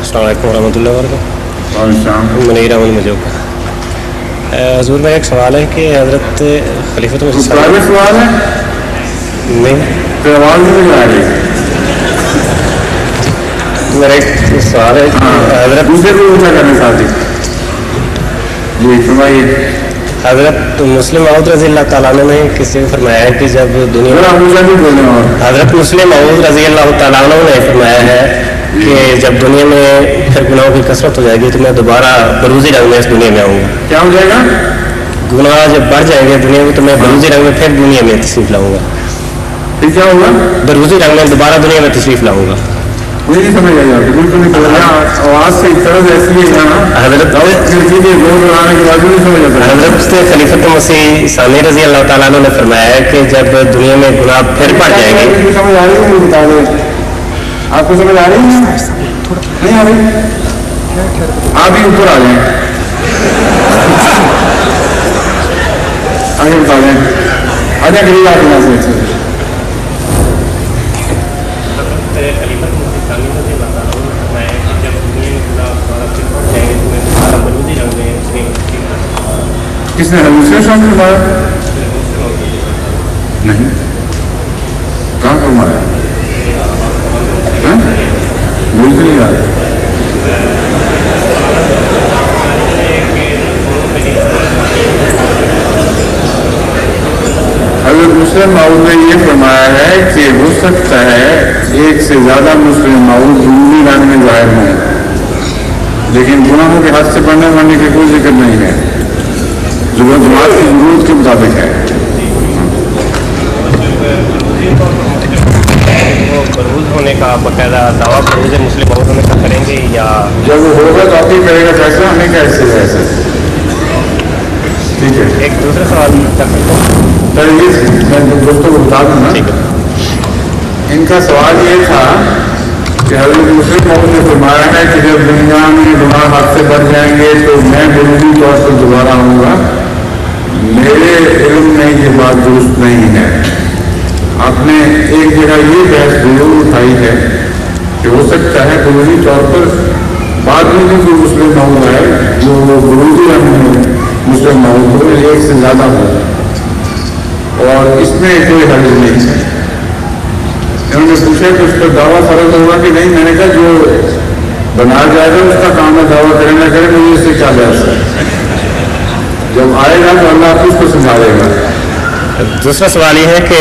अस्सलाम वालेकुम रहमतुल्लाहि व बरकातहू। मुनीर अहमद मजूब। हुज़ूर मेरा एक सवाल है कि हज़रत खलीफत में सवाल है नहीं तो आवाज़ नहीं आ रही। मेरा एक सवाल है कि हज़रत दूसरे को ऊँचा करने साथी जी फरमाइए। हज़रत मुस्लिम मऊद रज़ी अल्लाह तआला अन्हु ने किसी को फरमाया है कि जब दुनिया हज़रत मुस्लिम मऊद रज़ी अल्लाह तआला अन्हु ने फरमाया है कि जब दुनिया में फिर गुनाहों की कसरत हो जाएगी तो मैं दोबारा बरूज़ी रंग में इस दुनिया में आऊँगा। क्या हो जाएगा? गुनाह जब बढ़ जाएंगे दुनिया में तो मैं बरूज़ी रंग में फिर दुनिया में तशरीफ़ लाऊंगा। फिर क्या होगा? बरूज़ी रंग में दोबारा दुनिया में तशरीफ़ लाऊंगा। मुझे नहीं समझ आई आपको, बिल्कुल नहीं बोल रहा। आवाज़ से इस तरह से ऐसी है ना हज़रत हज़रत खलीफत मसीह सानी रज़ी अल्लाह तआला अन्हु ने फरमाया है कि जब दुनिया में गुनाह फिर बढ़ जाएंगे। समझ आ रही है? मुझे बता दें, आपको समझ आ रही है? नहीं आ रही? आप ही ऊपर आ जाए, आगे बता दें, आगे करिए आप यहाँ से। किसने हजूर शाम में मारा? नहीं, कहाँ पर मारा? बोल नहीं रहा। हज़रत मुस्लिम मऊद ने ये फरमाया है कि हो सकता है एक से ज़्यादा मुस्लिम मऊद ज़रूरी रंग में ज़ाहिर हों, लेकिन गुनाहों के हाथ से बढ़ने बढ़ने की कोई जिक्र नहीं है। जमात की जरूरत के मुताबिक है। वो बरूज़ होने का बाकायदा दावा बरूज़ मुस्लिम मऊद होने का करेंगे या जब वो होगा तो आप ही करेगा फैसला, हमें कैसे है ऐसे। ठीक है, एक दूसरा सवाल मैं दोस्तों को बता दूँ ना। ठीक है। इनका सवाल ये था कि हज़रत मुस्लिम मऊद ने फरमाया है कि जब दुनिया में गुनाह हाथ से बढ़ जाएंगे तो मैं बरूज़ी तौर पर दोबारा आऊँगा। मेरे इल्म में ये बात दुरुस्त नहीं है। आपने एक जगह ये बहस जरूर उठाई है कि हो सकता है बरूज़ी तौर पर बाद में जो मुस्लिम मऊद है जो बरूज़ी मुस्लिम मऊद हो एक से ज़्यादा हो, और इसमें कोई हर्ज नहीं है। उन्होंने पूछा कि उस पर दावा फर्ज होगा कि नहीं। मैंने कहा जो बना जाएगा उसका काम है, दावा करे ना करे, मुझे इससे क्या बहस है। जब आएगा तो अल्लाह आपको उसको समझाएगा। दूसरा सवाल ये है कि